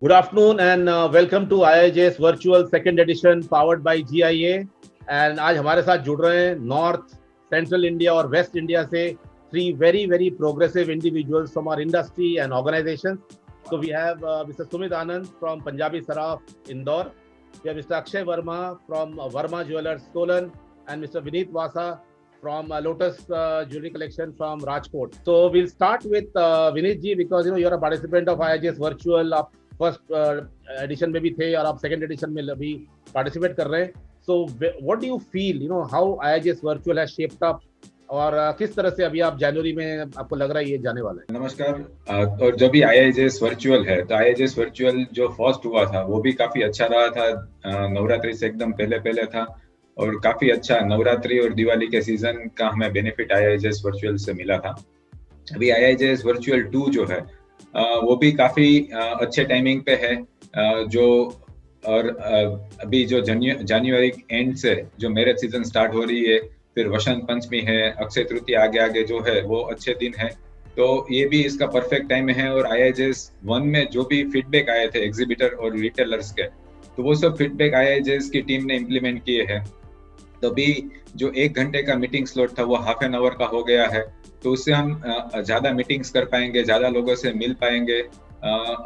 Good afternoon and welcome to IIJ's virtual second edition powered by GIA. And आज हमारे साथ जुड़ रहे हैं नॉर्थ, सेंट्रल इंडिया और वेस्ट इंडिया से three very progressive individuals from our industry and organizations. So we have Mr. Sumit Anand from Punjabi Saraf, Indore. We have Mr. Akshay Verma from Verma Jewelers, Solan, and Mr. Vineet Vasa from Lotus Jewelry Collection from Rajkot. So we'll start with Vineet ji because you're a participant of IIJ's virtual. आप first edition में भी थे और आप second edition में अभी participate कर रहे हैं. So what do you feel how IIJS virtual has shaped up और किस तरह से अभी आप जनवरी में आपको लग रहा है ये जाने वाला है? नमस्कार. और जो भी आईआईजेएस वर्चुअल है तो आईआईजेएस वर्चुअल जो फर्स्ट हुआ था वो भी काफी अच्छा रहा था. नवरात्रि से एकदम पहले था और काफी अच्छा नवरात्रि और दिवाली के सीजन का हमें बेनिफिट आईआईजेएस वर्चुअल से मिला था. अभी आईआईजेएस वर्चुअल 2 जो है वो भी काफी अच्छे टाइमिंग पे है. जो और अभी जो जनवरी एंड से जो मैरिज सीजन स्टार्ट हो रही है, फिर वसंत पंचमी है, अक्षय तृतीया आगे जो है वो अच्छे दिन है. तो ये भी इसका परफेक्ट टाइम है. और आईआईजेएस 1 में जो भी फीडबैक आए थे एग्जीबिटर और रिटेलर्स के, तो वो सब फीडबैक आईआईजेएस की टीम ने इम्प्लीमेंट किए हैं. तो अभी जो 1 घंटे का मीटिंग स्लॉट था वो हाफ एन आवर का हो गया है. तो उससे हम ज्यादा मीटिंग्स कर पाएंगे, ज्यादा लोगों से मिल पाएंगे,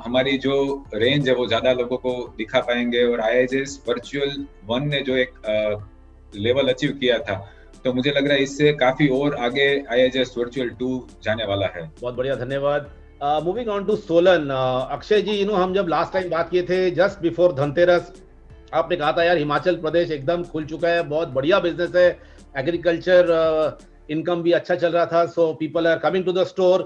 हमारी जो रेंज है वो ज्यादा लोगों को दिखा पाएंगे. और आईआईजेएस वर्चुअल 1 ने जो एक लेवल अचीव किया था, तो मुझे लग रहा है इससे काफी और आगे आईआईजेएस वर्चुअल 2 जाने वाला है. बहुत बढ़िया, धन्यवाद. Moving on to Solan, Akshay ji, हम जब लास्ट टाइम बात किए थे जस्ट बिफोर धनतेरस, आपने कहा था यार हिमाचल प्रदेश एकदम खुल चुका है, बहुत बढ़िया बिजनेस है, एग्रीकल्चर इनकम भी अच्छा चल रहा था, so people are coming to the store,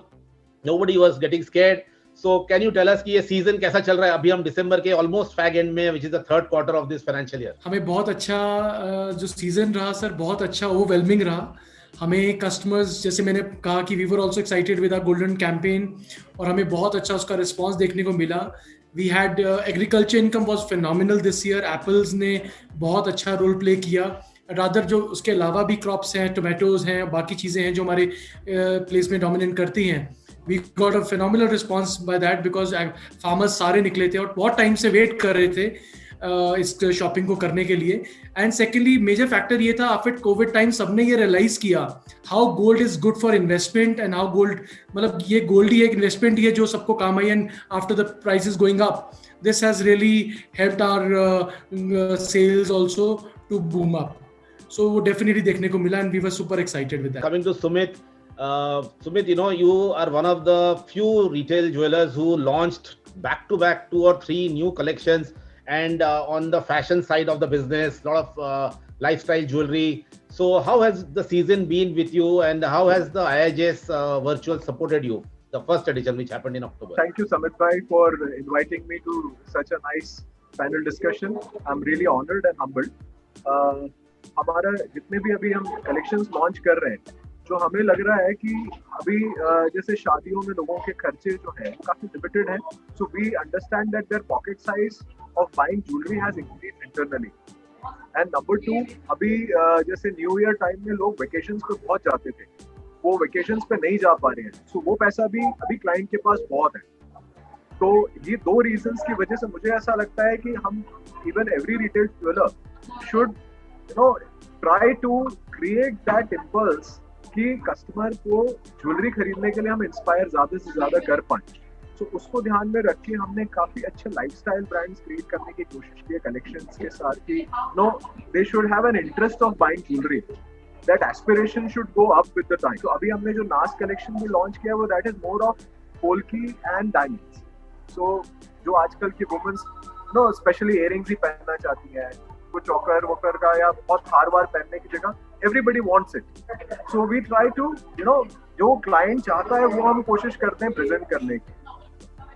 nobody was getting scared. So can you tell us कि ये सीजन कैसा चल रहा है? अभी हम दिसंबर के ऑलमोस्ट फैग एंड में, which is the third quarter of this financial year. हमें बहुत अच्छा जो सीजन रहा सर, बहुत अच्छा ओवरवेलमिंग रहा. हमें कस्टमर्स, जैसे मैंने कहा कि we were also excited with our golden campaign और हमें बहुत अच्छा उसका रिस्पांस देखने को मिला. We had agriculture income was phenomenal this year. Apples ने बहुत अच्छा रोल प्ले किया. रादर जो उसके अलावा भी क्रॉप्स हैं, टोमेटोज हैं, बाकी चीज़ें हैं जो हमारे प्लेस में डोमिनेट करती हैं. We got a phenomenal response by that because farmers सारे निकले थे और बहुत टाइम से वेट कर रहे थे इस शॉपिंग को करने के लिए. एंड सेकेंडली मेजर फैक्टर ये था, आफ्टर कोविड टाइम सबने ये रियलाइज किया how gold is good for investment and how gold, मतलब ये गोल्ड ही एक इन्वेस्टमेंट ही है जो सबको काम आई. And after the prices going up, this has really helped our sales also to boom up. So definitely देखने को मिला and we were super excited with that. Coming to Sumit, Sumit, you are one of the few retail jewelers who launched back to back 2 or 3 new collections, and on the fashion side of the business, a lot of lifestyle jewelry. So how has the season been with you and how has the IIJS virtual supported you, the first edition which happened in October? Thank you Samit bhai for inviting me to such a nice panel discussion. I'm really honored and humbled. हमारा जितने भी अभी हम collections launch कर रहे हैं, जो हमें लग रहा है कि अभी जैसे शादियों में लोगों के खर्चे जो हैं काफी लिमिटेड हैं. So we understand that their pocket size of buying jewellery has increased internally. And number 2, अभी जैसे न्यू ईयर टाइम में लोग वेकेशंस पे बहुत जाते थे, वो वेकेशंस पे नहीं जा पा रहे हैं. सो वो पैसा भी अभी क्लाइंट के पास बहुत है. तो ये 2 रीजंस की वजह से मुझे ऐसा लगता है कि हम even every retail jeweller should try to create that impulse कि कस्टमर को ज्वेलरी खरीदने के लिए हम इंस्पायर ज्यादा से ज्यादा कर पाए. तो उसको ध्यान में रख के हमने काफी अच्छे लाइफस्टाइल ब्रांड्स क्रिएट करने की कोशिश की है कलेक्शंस के साथ कि they should have an interest of buying jewellery, that aspiration should go up with the time. तो अभी हमने जो नास कलेक्शन भी लॉन्च किया वो that is more of polki and diamonds. So जो आजकल की वुमेन्स स्पेशली इयररिंग्स ही पहनना चाहती हैं, कुछ चौकर वोकर का या बहुत हार वार पहनने की जगह, everybody wants it. So we try to जो क्लाइंट चाहता है वो हम कोशिश करते हैं प्रेजेंट करने की.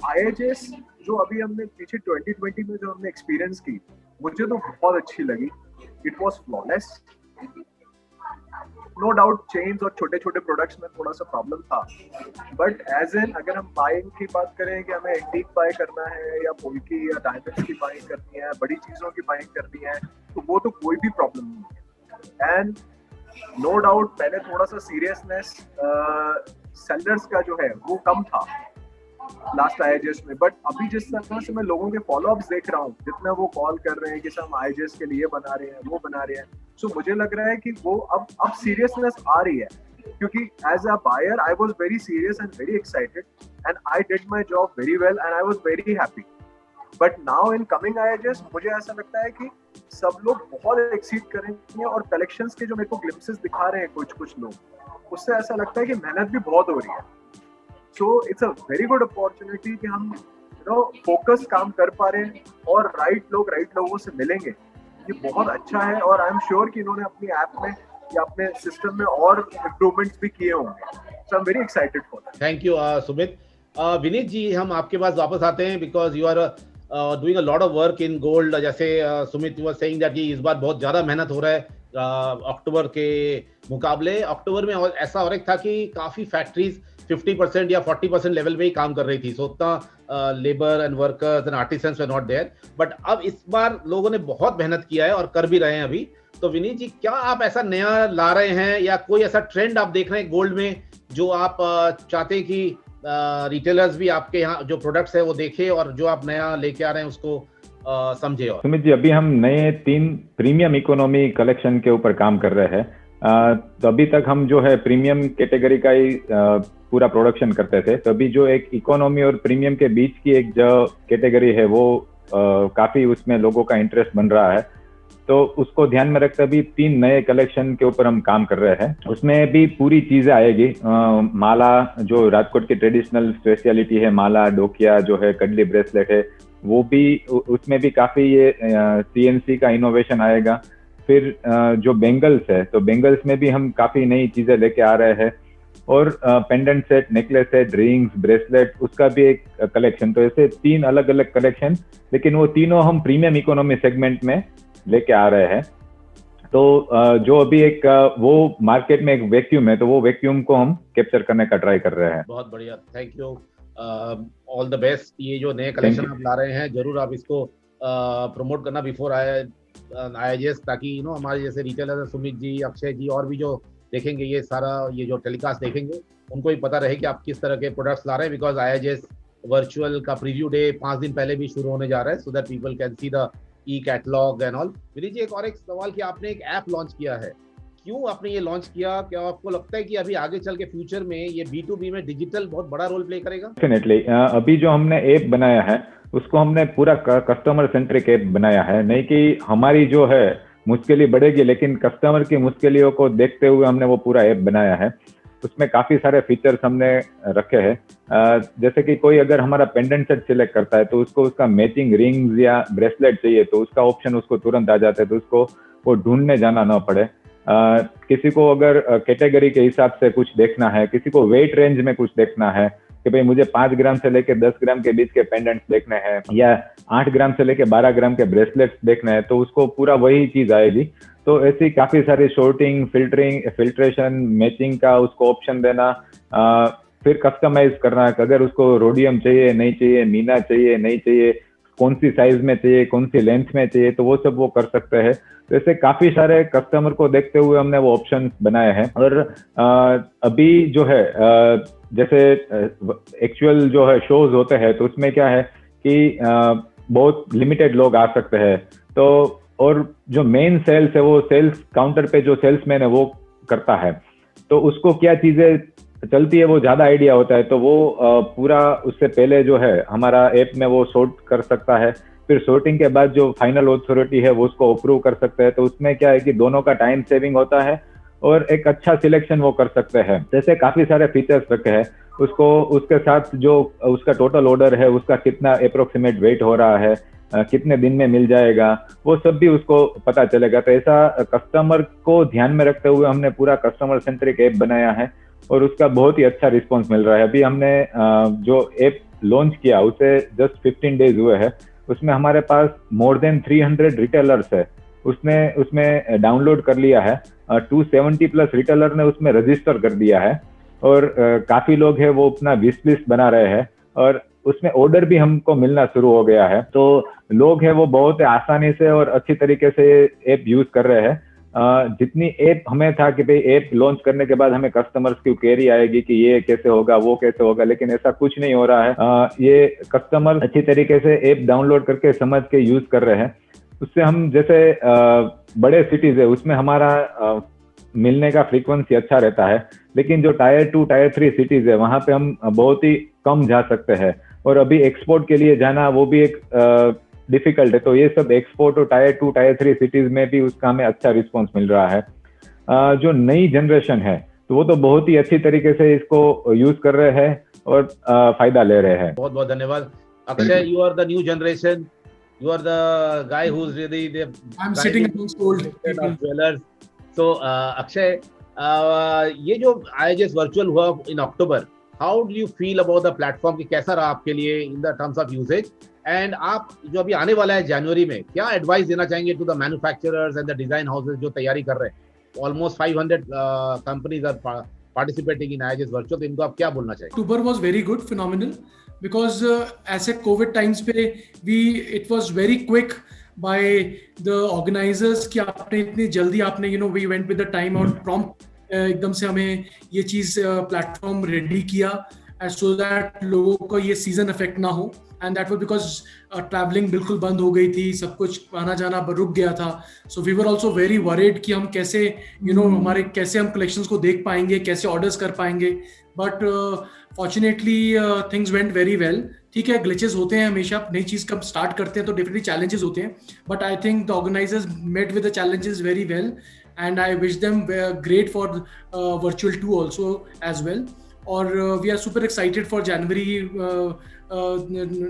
आईआईजेएस जो अभी हमने पीछे 2020 में जो हमने एक्सपीरियंस की, मुझे तो बहुत अच्छी लगी. It was flawless. No doubt chains और छोटे छोटे प्रोडक्ट्स में थोड़ा सा प्रॉब्लम था, बट एज एन अगर हम बाइंग की बात करें कि हमें एंटीक बाय करना है या पोल्की या डायमंड्स की बाइंग करनी है, बड़ी चीजों की बाइंग करनी है, तो वो तो कोई भी प्रॉब्लम नहीं है. एंड नो डाउट पहले थोड़ा सा सीरियसनेस सेलर्स का जो है वो कम था, लास्ट IIJS में, बट अभी जिस तरह से मैं लोगों के फॉलोअप्स देख रहा हूँ, जितना वो कॉल कर रहे हैं कि सर हम IIJS के लिए बना रहे हैं, वो बना रहे हैं, सो मुझे लग रहा है कि वो अब सीरियसनेस आ रही है, क्योंकि as a buyer I was very serious and very excited and I did my job very well and I was very happy, but now in coming IIJS मुझे ऐसा लगता है कि सब लोग बहुत एक्सीड करेंगे, और कलेक्शंस के जो मेरे को ग्लिम्पसेस दिखा रहे हैं कुछ लोग, उससे ऐसा लगता है कि मेहनत भी बहुत हो रही है। So it's a very good opportunity कि हम फोकस काम कर पा रहे हैं और राइट लोगों से मिलेंगे, ये बहुत अच्छा है। और आई एम श्योर कि इन्होंने अपनी ऐप में या अपने सिस्टम में और इम्प्रूवमेंट्स भी किए होंगे, so I am very excited for that. Thank you Sumit. Vineet ji, हम आपके पास वापस आते हैं because you are doing a lot of work in gold. जैसे सुमित वाज सेइंग दैट इस बार बहुत ज्यादा मेहनत हो रहा है अक्टूबर के मुकाबले। अक्टूबर में ऐसा हो रहा था कि काफी फैक्ट्रीज 50% या 40% लेवल में ही काम कर रही थी, सो उतना labour and workers and artisans were not there. But अब इस बार लोगों ने बहुत मेहनत किया है और कर भी रहे हैं अभी। तो विनीत जी, क्या आप ऐसा नया ला रहे हैं या कोई ऐसा ट्रेंड आप देख रहे हैं गोल्ड में जो आप चाहते हैं कि रिटेलर्स भी आपके यहाँ जो प्रोडक्ट्स है वो देखे और जो आप नया लेके आ रहे हैं उसको समझे? और सुमित जी, अभी हम नए 3 प्रीमियम इकोनॉमी कलेक्शन के ऊपर काम कर रहे हैं। तो अभी तक हम जो है प्रीमियम कैटेगरी का ही पूरा प्रोडक्शन करते थे। तो अभी जो एक इकोनॉमी और प्रीमियम के बीच की एक जो कैटेगरी है वो काफी उसमें लोगों का इंटरेस्ट बन रहा है, तो उसको ध्यान में रखते अभी 3 नए कलेक्शन के ऊपर हम काम कर रहे हैं। उसमें भी पूरी चीजें आएगी। माला जो राजकोट की ट्रेडिशनल स्पेशलिटी है, माला डोकिया जो है, कडली ब्रेसलेट है, वो भी उसमें भी काफी ये CNC का इनोवेशन आएगा। फिर जो बेंगल्स है, तो बेंगल्स में भी हम काफी नई चीजें लेके आ रहे हैं। और pendant set, necklace set, rings, bracelet, उसका भी एक कलेक्शन। तो ऐसे 3 अलग अलग कलेक्शन, लेकिन वो तीनों हम प्रीमियम इकोनॉमी सेगमेंट में लेके आ रहे हैं। तो जो अभी एक वो मार्केट में एक वैक्यूम है, तो वो वैक्यूम को हम कैप्चर करने का ट्राई कर रहे हैं। बहुत बढ़िया, thank you, all the best. ये जो नए कलेक्शन आप ला रहे हैं, जरूर आप इसको प्रमोट करना बिफोर IIJS, ताकि हमारे जैसे रिटेलर सुमित जी, अक्षय जी और भी जो देखेंगे ये सारा ये जो टेलीकास्ट देखेंगे, उनको भी पता रहे कि आप किस तरह के प्रोडक्ट्स ला रहे हैं। बिकॉज IIJS वर्चुअल का प्रीव्यू डे 5 दिन पहले भी शुरू होने जा रहा है, so that people can see the e-catalogue and all. Vineet ji, एक सवाल कि आपने एक ऐप लॉन्च किया है, क्यों आपने ये लॉन्च किया? क्या आपको लगता है कि अभी आगे चल के फ्यूचर में ये B2B में डिजिटल बहुत बड़ा रोल प्ले करेगा? डेफिनेटली। अभी जो हमने ऐप बनाया है उसको हमने पूरा कस्टमर सेंट्रिक ऐप बनाया है। नहीं कि हमारी जो है मुश्किलें बढ़ेगी, लेकिन कस्टमर की मुश्किलों को देखते हुए हमने वो पूरा ऐप बनाया है। उसमें काफी सारे फीचर्स हमने रखे हैं। जैसे कि कोई अगर हमारा पेंडेंट सेट सिलेक्ट करता है तो उसको उसका मैचिंग रिंग्स या ब्रेसलेट चाहिए, तो उसका ऑप्शन उसको तुरंत आ जाता है, तो उसको वो ढूंढने जाना ना पड़े। किसी को अगर कैटेगरी के हिसाब से कुछ देखना है, किसी को वेट रेंज में कुछ देखना है कि भाई मुझे 5 ग्राम से लेके 10 ग्राम के बीच के पेंडेंट्स देखने हैं, या 8 ग्राम से लेके 12 ग्राम के ब्रेसलेट्स देखने हैं, तो उसको पूरा वही चीज आएगी। तो ऐसी काफी सारी शॉर्टिंग, फिल्ट्रेशन, मैचिंग का उसको ऑप्शन देना, फिर कस्टमाइज करना कि अगर उसको रोडियम चाहिए नहीं चाहिए, मीना चाहिए नहीं चाहिए, कौन सी साइज में चाहिए, कौन सी लेंथ में चाहिए, तो वो सब वो कर सकते हैं। तो ऐसे काफी सारे कस्टमर को देखते हुए हमने वो ऑप्शन बनाए हैं। और अभी जो है जैसे एक्चुअल जो है शोज होते हैं, तो उसमें क्या है कि बहुत लिमिटेड लोग आ सकते हैं। तो और जो मेन सेल्स है वो सेल्स काउंटर पे जो सेल्समैन है वो करता है, तो उसको क्या चीजें चलती है वो ज्यादा आइडिया होता है। तो वो पूरा उससे पहले जो है हमारा ऐप में वो सॉर्ट कर सकता है। फिर सॉर्टिंग के बाद जो फाइनल अथॉरिटी है वो उसको अप्रूव कर सकते हैं। तो उसमें क्या है कि दोनों का टाइम सेविंग होता है और एक अच्छा सिलेक्शन वो कर सकते हैं। जैसे काफी सारे फीचर्स रखे हैं उसको, उसके साथ जो उसका टोटल ऑर्डर है उसका कितना अप्रोक्सीमेट वेट हो रहा है, कितने दिन में मिल जाएगा, वो सब भी उसको पता चलेगा। तो ऐसा कस्टमर को ध्यान में रखते हुए हमने पूरा कस्टमर सेंट्रिक ऐप बनाया है और उसका बहुत ही अच्छा रिस्पॉन्स मिल रहा है। अभी हमने जो ऐप लॉन्च किया उसे जस्ट 15 डेज हुए हैं, उसमें हमारे पास मोर देन 300 रिटेलर्स है उसमें डाउनलोड कर लिया है। 270 प्लस रिटेलर ने उसमें रजिस्टर कर दिया है और काफी लोग हैं वो अपना विश लिस्ट बना रहे हैं और उसमें ऑर्डर भी हमको मिलना शुरू हो गया है। तो लोग हैं वो बहुत आसानी से और अच्छी तरीके से ऐप यूज कर रहे हैं। जितनी ऐप हमें था कि भाई ऐप लॉन्च करने के बाद हमें कस्टमर्स की क्वेरी आएगी कि ये कैसे होगा, वो कैसे होगा, लेकिन ऐसा कुछ नहीं हो रहा है। ये कस्टमर अच्छी तरीके से ऐप डाउनलोड करके समझ के यूज कर रहे हैं। उससे हम जैसे बड़े सिटीज है उसमें हमारा मिलने का फ्रीक्वेंसी अच्छा रहता है, लेकिन जो टायर 2 टायर 3 सिटीज है वहां पे हम बहुत ही कम जा सकते हैं, और अभी एक्सपोर्ट के लिए जाना वो भी एक डिफिकल्ट है। तो ये सब एक्सपोर्ट और टायर 2 टायर 3 सिटीज में भी उसका हमें अच्छा रिस्पॉन्स मिल रहा है। जो नई जनरेशन है तो वो तो बहुत ही अच्छी तरीके से इसको यूज कर रहे हैं और फायदा ले रहे हैं। बहुत बहुत धन्यवाद Akshay. You are the new generation, you are the guy who's really the I'm sitting amongst old people. Dwellers. So Akshay, ये जो IIJS वर्चुअल हुआ in October, how do you feel about the platform? कि कैसा रहा आपके लिए in the terms of usage? And आप जो अभी आने वाला है जनवरी में, क्या एडवाइस देना चाहेंगे to the manufacturers and the design houses जो तैयारी कर रहे हैं? Almost 500 companies are participating in IIJS virtual, तो इनको आप क्या बोलना चाहेंगे? October was very good, phenomenal. Because ऐसे कोविड टाइम्स पे it was very quick by the organizers कि आपने इतनी जल्दी आपने we went with the time और prompt एकदम से हमें ये चीज प्लेटफॉर्म रेडी किया so that लोगों को ये सीजन इफेक्ट ना हो। and that was because travelling बिल्कुल बंद हो गई थी, सब कुछ आना जाना रुक गया था। so we were also very worried कि हम कैसे हमारे कैसे हम कलेक्शंस को देख पाएंगे, कैसे ऑर्डर्स कर पाएंगे। But fortunately things went very well. ठीक है, ग्लिचेस होते हैं हमेशा, नई चीज कब स्टार्ट करते हैं तो डेफिनेटली चैलेंजेस होते हैं, but I think the organisers met with the challenges very well and I wish them great for virtual 2 also as well. और we are super excited for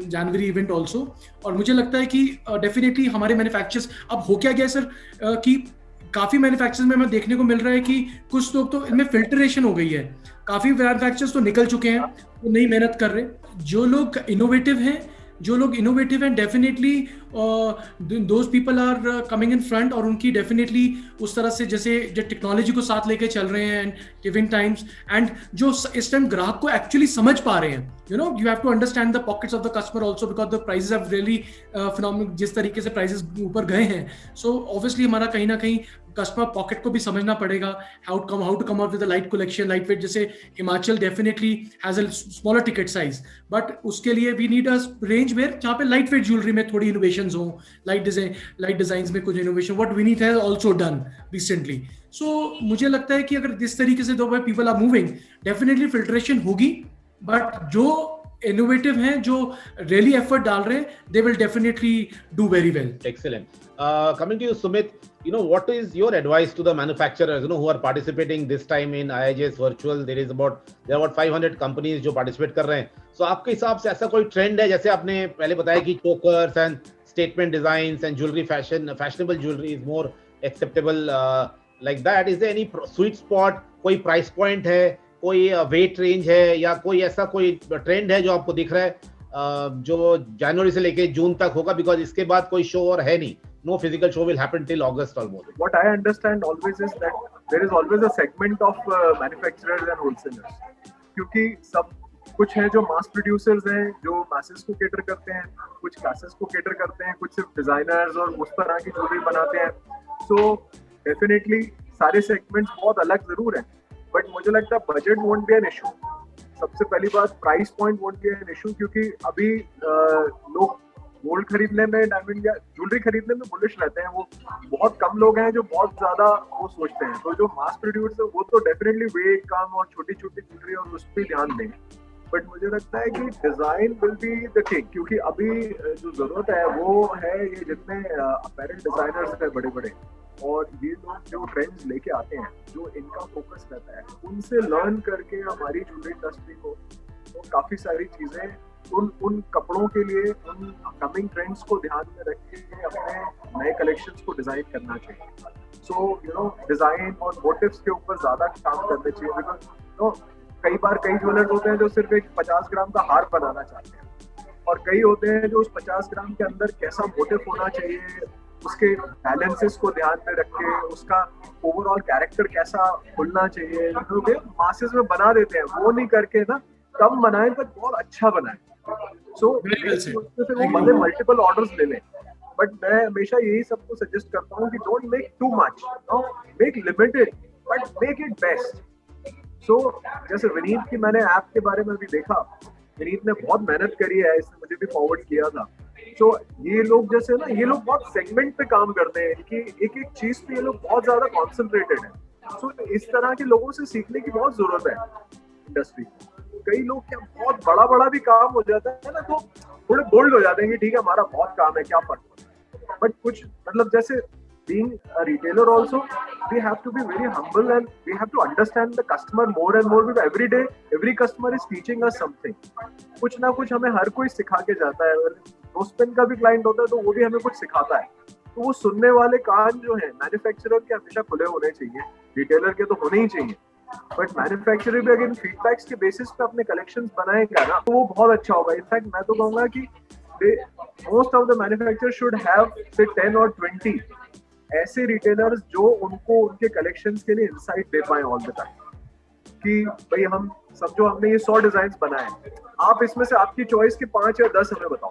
January event also. और मुझे लगता है कि definitely हमारे manufacturers, अब हो क्या गया सर कि काफी मैन्युफैक्चरर्स में हमें देखने को मिल रहा है कि कुछ लोग तो इनमें फिल्ट्रेशन हो गई है, काफी मैन्युफैक्चरर्स तो निकल चुके हैं, वो नई मेहनत कर रहे। जो लोग इनोवेटिव हैं definitely those people are coming in front, और उनकी डेफिनेटली उस तरह से जैसे जो टेक्नोलॉजी को साथ लेके चल रहे हैं एंड गिविंग टाइम्स, एंड जो इस टाइम ग्राहक को एक्चुअली समझ पा रहे हैं। You have to understand the pockets of the customer also because the prices have really phenomenal, जिस तरीके से प्राइसेस ऊपर गए हैं। सो ऑब्वियसली हमारा कहीं ना कहीं कस्टमर पॉकेट को भी समझना पड़ेगा, how to come out with the light collection, light weight. जैसे Himachal definitely has a smaller ticket size, but उसके लिए we need a range where जहाँ पे लाइट वेट ज्वेलरी में थोड़ी इनोवेशंस हो, लाइट डिजाइंस में कुछ innovation, what Vineet has also done recently. So मुझे लगता है कि अगर जिस तरीके से दो people are moving, definitely filtration होगी, बट जो इनोवेटिव हैं, जो रियली एफर्ट डाल रहे हैं, they will definitely do very well. Excellent. Coming to you, Sumit, what is your advice to the manufacturers, who are participating this time in IIJS virtual? There are about 500 companies जो participate कर रहे हैं. So आपके हिसाब से ऐसा कोई trend है, जैसे आपने पहले बताया कि chokers and statement designs and jewelry fashionable jewelry is more acceptable like that. Is there any sweet spot? कोई price point है, कोई वेट रेंज है, या कोई ऐसा कोई ट्रेंड है जो आपको दिख रहा है जो जनवरी से लेके जून तक होगा? बिकॉज इसके बाद कोई शो और है नहीं, no physical show will happen till August almost. What I understand always is that there is always a segment of manufacturers and wholesalers, क्योंकि सब कुछ है जो मास प्रोड्यूसर्स हैं जो मासेस को केटर करते हैं, कुछ क्लासेस को केटर करते हैं, कुछ सिर्फ डिजाइनर्स और उस तरह की ज्वेलरी बनाते हैं। सो डेफिनेटली सारे सेगमेंट्स बहुत अलग जरूर हैं, बट मुझे लगता है budget won't be an issue. सबसे पहली बात, price point won't be an issue, क्योंकि अभी लोग गोल्ड खरीदने में, डायमंड या ज्वेलरी खरीदने में बुलिश रहते हैं। वो बहुत कम लोग हैं जो बहुत ज्यादा वो सोचते हैं। तो जो मास प्रोड्यूसर वो तो डेफिनेटली वेट कम और छोटी छोटी ज्वेलरी और उस पर ध्यान दें, बट मुझे लगता है कि design will be the king, क्योंकि अभी जो जरूरत है वो है ये जितने अपैरेल डिजाइनर्स हैं बड़े बड़े, और ये लोग जो ट्रेंड्स लेके आते हैं, जो इनका फोकस रहता है, उनसे लर्न करके हमारी ज्वेलरी इंडस्ट्री को तो काफी सारी चीजें उन कपड़ों के लिए, उन कमिंग ट्रेंड्स को ध्यान में रख के अपने नए कलेक्शंस को डिजाइन करना चाहिए। सो डिजाइन और मोटिव्स के ऊपर ज्यादा काम करना चाहिए, बिकॉज कई बार कई ज्वेलर्स होते हैं जो सिर्फ एक 50 ग्राम का हार बनाना चाहते हैं, और कई होते हैं जो उस 50 ग्राम के अंदर कैसा मोटिव होना चाहिए, उसके बैलेंसेस को ध्यान में रख के उसका ओवरऑल कैरेक्टर कैसा खुलना चाहिए, मासेस में बना देते हैं। वो नहीं करके ना कम बनाएं पर बहुत अच्छा बनाएं। सो वो भले मल्टीपल ऑर्डर्स ले लें, बट मैं हमेशा यही सबको सजेस्ट करता हूँ कि don't make too much, make limited but make it best. So जैसे विनीत की मैंने ऐप के बारे में भी देखा, विनीत ने बहुत मेहनत करी है, इसने मुझे भी फॉरवर्ड किया था। तो ये लोग जैसे ना, ये लोग बहुत सेगमेंट पे काम करते हैं कि एक एक चीज पे ये लोग बहुत ज्यादा कॉन्सेंट्रेटेड है। सो इस तरह के लोगों से सीखने की बहुत जरूरत है इंडस्ट्री को। कई लोग क्या बहुत बड़ा बड़ा भी काम हो जाता है ना, तो थोड़े बोल्ड हो जाते हैं कि ठीक है हमारा बहुत काम है, क्या फर्क पड़ता है। बट कुछ मतलब जैसे being a retailer also, we have to be very humble and we have to understand the customer more and more, because every day every customer is teaching us something. कुछ ना कुछ हमें हर कोई सिखा के जाता है। नोस्पेन का भी क्लाइंट होता है तो वो भी हमें कुछ सिखाता है। तो वो सुनने वाले कान जो है मैन्युफैक्चरर के हमेशा खुले होने चाहिए, रिटेलर के तो होने ही चाहिए। बट मैन्युफैक्चरर भी अगर फीडबैक्स के बेसिस पे अपने कलेक्शंस बनाएगा ना तो वो बहुत अच्छा होगा। इनफैक्ट मैं तो कहूंगा कि most of the manufacturer should have से 10 और 20 ऐसे रिटेलर्स जो उनको उनके कलेक्शंस के लिए इंसाइट दे पाए ऑल द टाइम कि भाई हम समझो हमने ये 100 डिजाइन बनाए, आप इसमें से आपकी चॉइस के 5 या 10 हमें बताओ।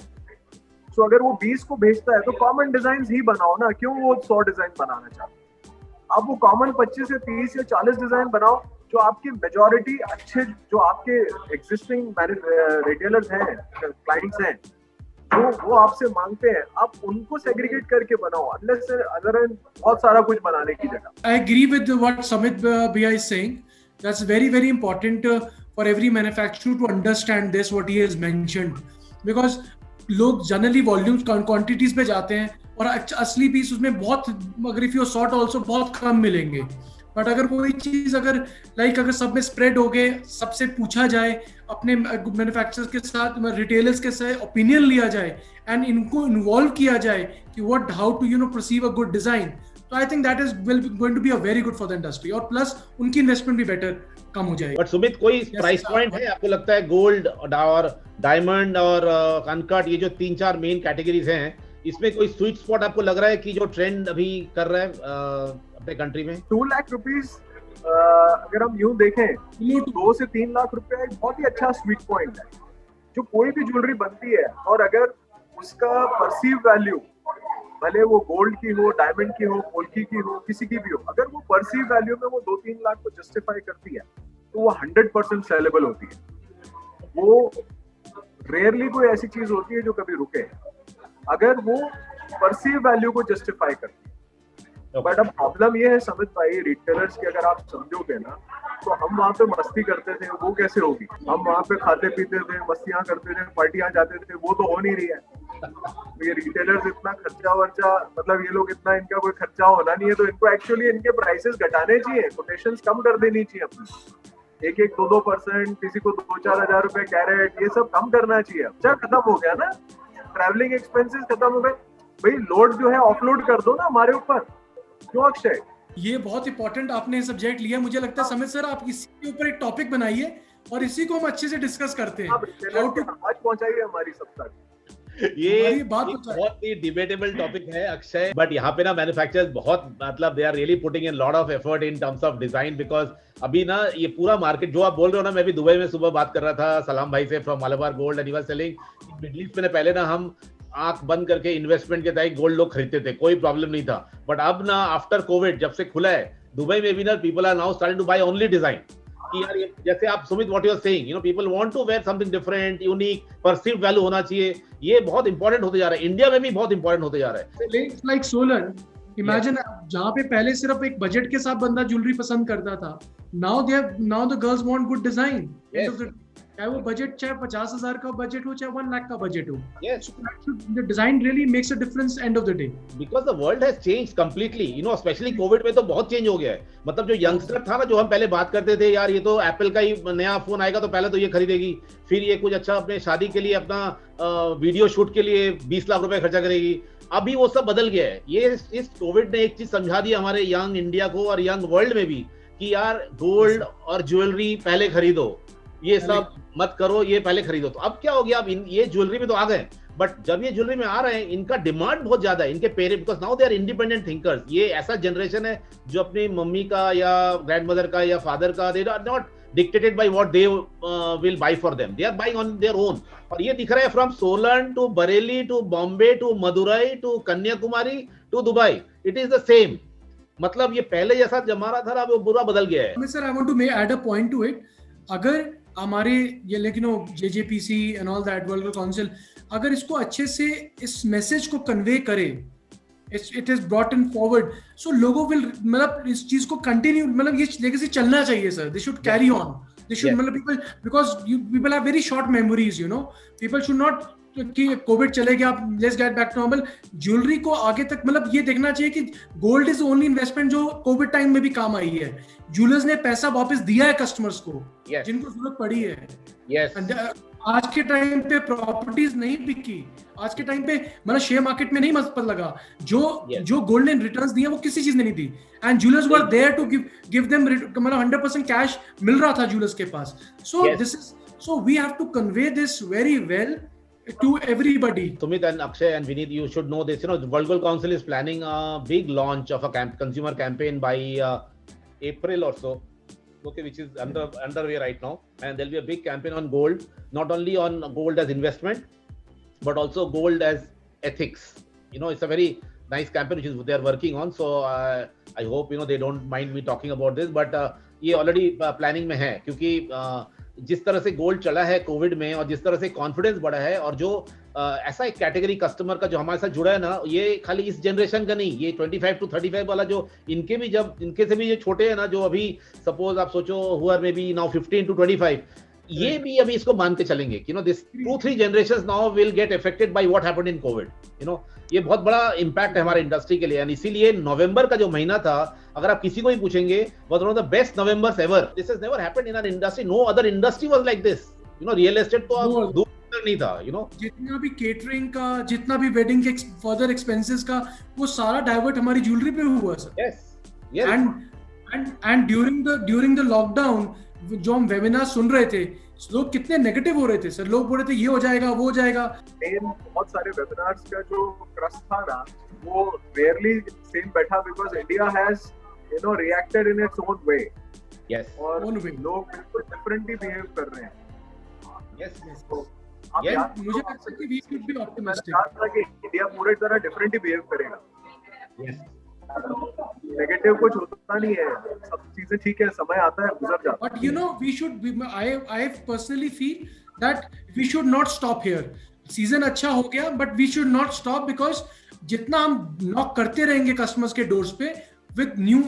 सो अगर वो 20 को भेजता है तो कॉमन डिजाइन ही बनाओ ना, क्यों वो 100 डिजाइन बनाना चाहते? आप वो कॉमन 25 या 30 या 40 डिजाइन बनाओ जो आपकी मेजॉरिटी अच्छे, जो आपके एग्जिस्टिंग रिटेलर्स हैं, क्लाइंट्स हैं, वो आपसे मांगते हैं, आप उनको सेग्रीगेट करके बनाओ, अनलेस अदर बहुत सारा कुछ बनाने की जगह। I agree with what Samit Bhaiya is saying. That's very, very important for every manufacturer to understand this, what he has mentioned. Because लोग जनरली वॉल्यूम्स क्वांटिटीज पे जाते हैं और असली पीस उसमें बहुत, अगर इफ यू सॉर्ट ऑल्सो बहुत कम मिलेंगे। बट अगर कोई चीज अगर अगर सब में स्प्रेड हो गए, सबसे पूछा जाए, अपने मैन्युफैक्चरर्स के साथ, रिटेलर्स के साथ ओपिनियन लिया जाए एंड इनको इन्वॉल्व किया जाए कि what how to perceive a good design, तो I think that is going to be a very good for the industry. और प्लस उनकी इन्वेस्टमेंट भी बेटर कम हो जाएगी। बट सुमित, कोई प्राइस पॉइंट है आपको लगता है गोल्ड और डायमंड और अनकट, ये जो 3-4 मेन कैटेगरीज हैं, इसमें कोई स्वीट स्पॉट आपको लग रहा है कि जो ट्रेंड अभी कर रहा है अपने कंट्री में? 2 लाख रुपीज अगर हम यूं देखें, 2 से 3 लाख रुपया एक बहुत ही अच्छा स्वीट पॉइंट है जो कोई भी ज्वेलरी बनती है। और अगर उसका परसीव वैल्यू, भले वो गोल्ड की हो, डायमंड की हो, पोल्की की हो, किसी की भी हो, अगर वो परसीव वैल्यू में वो 2-3 लाख को जस्टिफाई करती है तो वो 100% सेलेबल होती है। वो रेयरली कोई ऐसी चीज होती है जो कभी रुके, अगर वो परसीव वैल्यू को जस्टिफाई करती है। बट अब प्रॉब्लम ये है समित भाई, रिटेलर्स की अगर आप समझोगे ना, तो हम वहाँ पे मस्ती करते थे, वो कैसे होगी? हम वहाँ पे खाते पीते थे, मस्तियाँ करते थे, पार्टियां जाते थे, वो तो हो नहीं रही है। ये रिटेलर्स इतना खर्चा वर्चा, मतलब ये लोग इतना, इनका कोई खर्चा होना नहीं है, तो इनको एक्चुअली इनके प्राइसेस घटाने चाहिए, कोटेशंस कम कर देनी चाहिए अपनी, 1-2%, किसी को 2-4 हजार रुपए कैरेट, ये सब कम करना चाहिए। अच्छा खत्म हो गया ना, ट्रैवलिंग एक्सपेंसेस खत्म हो गए भाई, लोड जो है ऑफलोड कर दो ना हमारे ऊपर, क्यों अक्षय? ये बहुत इंपॉर्टेंट आपने सब्जेक्ट लिया। मुझे लगता है समित सर आप इसी के ऊपर एक टॉपिक बनाइए और इसी को हम अच्छे से डिस्कस करते हैं। आज पहुंचाइए हमारी सब तक। ये बहुत ही डिबेटेबल टॉपिक है अक्षय, बट यहाँ पे ना मैन्युफैक्चरर्स बहुत, मतलब they are really putting in lot of effort in terms of design, because अभी ना ये पूरा मार्केट जो आप बोल रहे हो ना, मैं भी दुबई में सुबह बात कर रहा था सलाम भाई से from Malabar gold, and he was selling middle east में पहले ना हम आंख बंद करके इन्वेस्टमेंट के तहत गोल्ड लोग खरीदते थे, कोई प्रॉब्लम नहीं था। बट अब ना आफ्टर कोविड जब से खुला है दुबई में भी ना, people are now starting to buy only design, कि यार ये जैसे आप Sumit what you are saying, you know people want to wear something different, unique, perceived value होना चाहिए। ये बहुत इंपॉर्टेंट होते जा रहा है, इंडिया में भी बहुत इंपॉर्टेंट होते जा रहा है। लाइक सोलन, इमेजिन जहाँ पे पहले सिर्फ एक बजट के साथ बंदा ज्वेलरी पसंद करता था, now the girls want good design. चाहे वो बजट, चाहे 50,000 का बजट हो, चाहे 1 लाख का बजट हो, the design really makes a difference end of the day, because the world has changed completely, you know, especially Covid में तो बहुत चेंज हो गया है। मतलब जो यंगस्टर था ना, जो हम पहले बात करते थे यार ये तो एप्पल का ही नया फोन आएगा तो पहले तो ये खरीदेगी, फिर ये कुछ अच्छा अपने शादी के लिए, अपना वीडियो शूट के लिए 20 लाख रुपए खर्चा करेगी, अभी वो सब बदल गया है। ये इस कोविड ने एक चीज समझा दी हमारे यंग इंडिया को और यंग वर्ल्ड में भी, कि यार गोल्ड और ज्वेलरी पहले खरीदो, ये सब मत करो, ये पहले खरीदो। तो अब क्या हो गया, अब ये ज्वेलरी में तो आ गए, बट जब ये ज्वेलरी में आ रहे हैं, इनका डिमांड बहुत ज्यादा है, इनके parents, because now they are independent thinkers. ये ऐसा जनरेशन है जो अपनी मम्मी का या ग्रैंडमदर का या फादर का, they are not dictated by what they will buy for them. They are buying on their own. और ये दिख रहा है from Solan to Bareilly to Bombay to Madurai to Kanyakumari to Dubai. It is the same. मतलब ये पहले जैसा जमा रहा था, अब वो बुरा बदल गया है. Sir, I want to add a point to it. अगर हमारे ये लेकिन JJPC and all that World Council अगर इसको अच्छे से इस मैसेज को कन्वे करे, it is brought in forward, so लोगों will मतलब इस चीज को कंटिन्यू मतलब ये लेगेसी चलना चाहिए sir. They should carry on. They should मतलब people because people have very short memories, you know. People should not कि कोविड चले गया, आप let's get back to normal. Jewellery को आगे तक मतलब ये देखना चाहिए कि गोल्ड इज ओनली इन्वेस्टमेंट जो कोविड टाइम में भी काम आई है. ज्वेलर्स ने पैसा वापस दिया है कस्टमर्स को, जिनको जरूरत पड़ी है. आज के टाइम पे प्रॉपर्टीज नहीं बिकी, आज के टाइम पे मतलब शेयर मार्केट में नहीं मत लगा. जो गोल्ड ने रिटर्न्स दिए वो किसी चीज ने नहीं दी. And jewellers were there to give them मतलब 100% कैश मिल रहा था ज्वेलर्स के पास. So we have to convey this very well to everybody. Sumit and Akshay and Vineet, you should know this. You know, World Gold Council is planning a big launch of a consumer campaign by April or so, okay, which is underway right now. And there'll be a big campaign on gold, not only on gold as investment, but also gold as ethics. You know, it's a very nice campaign which is they are working on. So I hope you know they don't mind me talking about this, but ये already planning में है, क्योंकि जिस तरह से gold चला है Covid में और जिस तरह से कॉन्फिडेंस बढ़ा है और जो ऐसा एक कैटेगरी कस्टमर का जो हमारे साथ जुड़ा है ना, ये खाली इस जनरेशन का नहीं, ये 25 to 35 वाला जो इनके से भी जो छोटे हैं ना, जो अभी सपोज आप सोचो हुआ में भी नाउ 15 to 25, ये भी अभी इसको मान के चलेंगे कि this 2-3 generations now will get affected by what happened in Covid. ये बहुत बड़ा इम्पैक्ट है हमारे इंडस्ट्री के लिए. एंड इसीलिए नवंबर का जो महीना था, अगर आप किसी को भी पूछेंगे, was one of the best Novembers ever. This has never happened in our industry. No other industry was like this. Real estate तो दूर नहीं था. जितना भी केटरिंग का, जितना भी वेडिंग के फर्दर एक्सपेंसेस का, वो सारा डाइवर्ट हमारी ज्वेलरी पे हुआ sir. And during the lockdown जो हम वेबिनार सुन रहे थे, लोग कितने नेगेटिव हो रहे थे सर. लोग बोल रहे थे ये हो जाएगा, वो हो जाएगा. बहुत सारे वेबिनार्स का जो क्रस्ट था ना, वो रेयरली सेम बैठा, because India has reacted in its own way. और लोग बिल्कुल डिफरेंटली बिहेव कर रहे हैं. मुझे लगता है कि we should be optimistic. India पूरी तरह डिफरेंटली बिहेव करेगा. नेगेटिव कुछ होता नहीं है, सब चीजें ठीक है, समय आता है, गुजर जाता है. But we should I personally feel that we should not stop here. Season अच्छा हो गया, but we should not stop, because जितना हम नॉक करते रहेंगे कस्टमर्स के डोर्स पे with new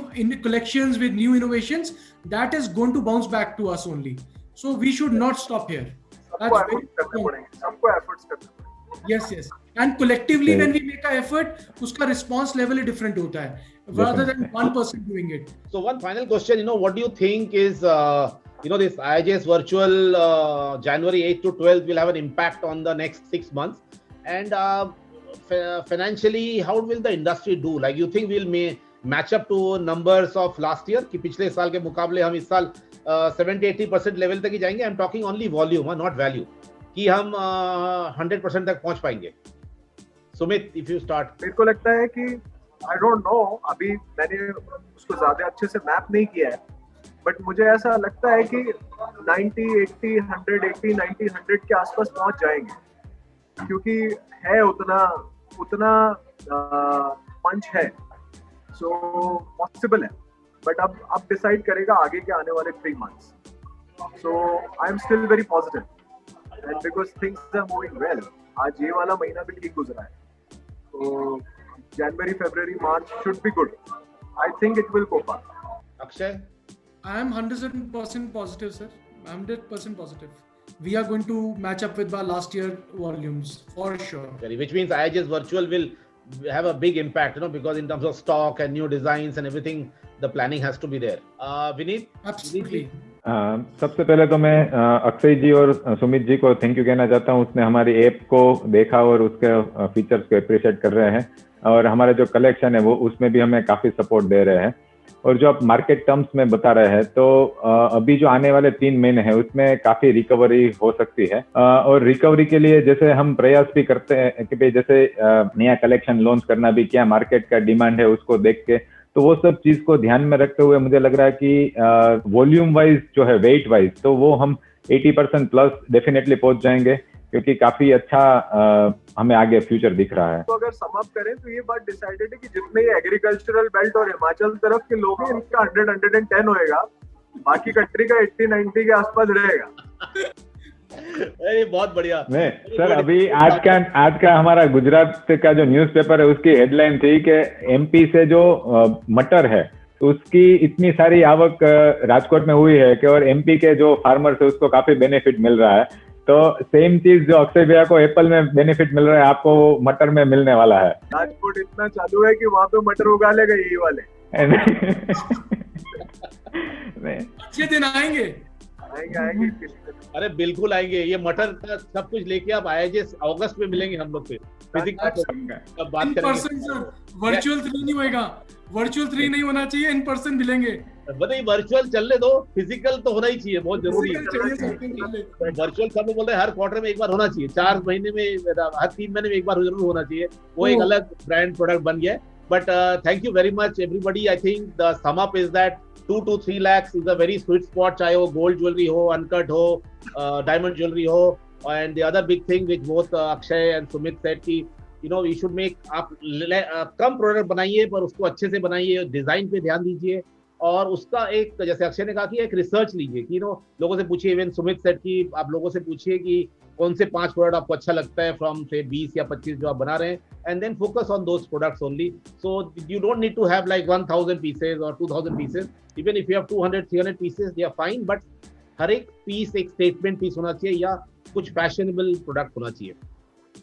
collections, with new innovations, that is going to bounce back to us only. So we should not stop here. सबको efforts करने पड़ेंगे. Yes. And collectively when we make an effort, उसका response level different होता है, rather than one person doing it. So one final question, what do you think is, this IIJS virtual January 8th to 12th will have an impact on the next 6 months, and financially how will the industry do? Like, you think we'll match up to numbers of last year कि पिछले साल के मुकाबले हम इस साल 70-80% level तक ही जाएंगे? I'm talking only volume, not value, कि हम 100% तक पहुंच पाएंगे. Sumit, if you start. मेरे को लगता है कि I don't know, अभी मैंने उसको ज्यादा अच्छे से मैप नहीं किया है, बट मुझे ऐसा लगता है कि 90, 80, 100, 90, 100 के आसपास पहुंच जाएंगे, क्योंकि है उतना पंच है. सो पॉसिबल है, बट अब डिसाइड करेगा आगे के आने वाले 3 months. So I am still very positive, and because things are moving well. आज ये वाला महीना भी ठीक गुजरा है, तो January, February, March should be good. I think it will go far. Akshay? I am 100% positive, sir. 100% positive. We are going to match up with our last year volumes for sure. Which means IIJS Virtual will have a big impact, because in terms of stock and new designs and everything, the planning has to be there. Vineet? Absolutely. सबसे पहले तो मैं अक्षय जी और सुमित जी को thank you कहना चाहता हूँ. उसने हमारी ऐप को देखा और उसके फीचर्स को अप्रिशिएट कर रहे हैं, और हमारे जो कलेक्शन है वो उसमें भी हमें काफी सपोर्ट दे रहे हैं. और जो आप मार्केट टर्म्स में बता रहे हैं, तो अभी जो आने वाले 3 महीने हैं उसमें काफी रिकवरी हो सकती है. और रिकवरी के लिए जैसे हम प्रयास भी करते हैं कि भाई जैसे नया कलेक्शन लॉन्च करना भी, क्या मार्केट का डिमांड है उसको देख के, तो वो सब चीज को ध्यान में रखते हुए मुझे लग रहा है कि वॉल्यूम वाइज जो है, वेट वाइज, तो वो हम 80% प्लस डेफिनेटली पहुंच जाएंगे, क्योंकि काफी अच्छा हमें आगे फ्यूचर दिख रहा है। तो अगर सम अप करें तो ये बात डिसाइडेड है कि जितने एग्रीकल्चरल बेल्ट और हिमाचल तरफ के लोग हैं, इनका 100-110 होएगा, बाकी कंट्री का 80-90 के आसपास रहेगा। अरे बहुत बढ़िया। नहीं सर, अभी आज का हमारा गुजरात का जो न्यूज़पेपर है उसकी हेडलाइन थी कि एमपी से जो मटर है तो उसकी इतनी सारी आवक राजकोट में हुई है कि, और एमपी के जो फार्मर्स है उसको काफी बेनिफिट मिल रहा है। तो सेम चीज जो अक्षय भैया को एप्पल में बेनिफिट मिल रहा है, आपको मटर में मिलने वाला है। राजकोट इतना चालू है कि वहाँ पे मटर उगा लेगा यही वाले। अच्छे दिन आएंगे। अरे बिल्कुल आएंगे, ये मटर का सब कुछ लेके आप आईएजेएस अगस्त में मिलेंगे हम लोग फिर फिजिकल बात करेंगे। वर्चुअल 3 नहीं होएगा, वर्चुअल 3 नहीं होना चाहिए, इन पर्सन मिलेंगे। बताइए, वर्चुअल चलने दो, फिजिकल तो होना ही चाहिए, बहुत जरूरी है। वर्चुअल सब लोग बोल रहे हैं हर क्वार्टर में एक बार होना चाहिए, 4 महीने में, हर 3 महीने में एक बार जरूर होना चाहिए। वो एक अलग ब्रांड प्रोडक्ट बन गया है। But thank you very much everybody. I think the sum up is that 2 to 3 lakhs is a very sweet spot, चाहे वो गोल्ड ज्वेलरी हो, अनकट हो, डायमंड ज्वेलरी हो। And the other big thing which both Akshay and Sumit said कि you know we should make, आप कम product बनाइए पर उसको अच्छे से बनाइए, डिजाइन पे ध्यान दीजिए, और उसका एक, जैसे अक्षय ने कहा कि एक रिसर्च लीजिए कि नो लोगों से पूछिए, इवन सुमित सेड कि आप लोगों से पूछिए कि कौन से 5 प्रोडक्ट आपको अच्छा लगता है फ्रॉम से 20 या 25 जो आप बना रहे हैं, and then focus on those products only. So you don't need to have like 1000 pieces or 2000 pieces. Even if you have 200-300 pieces, they are fine, but हर एक पीस एक स्टेटमेंट पीस होना चाहिए या कुछ फैशनेबल प्रोडक्ट होना चाहिए,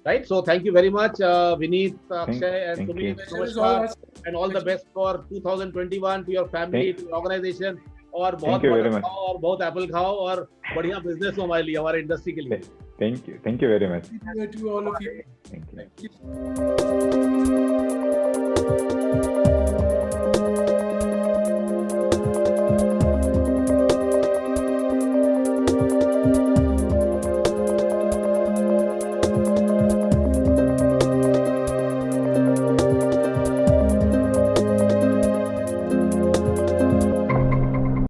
right? So thank you very much, Vineet, Akshay and Sumit, and all the best for 2021 to your family, to your organization, और बहुत खाओ और बहुत एप्पल खाओ और बढ़िया बिजनेस हो हमारे लिए, हमारे इंडस्ट्री के लिए। Thank you very much. To all of you. Thank you.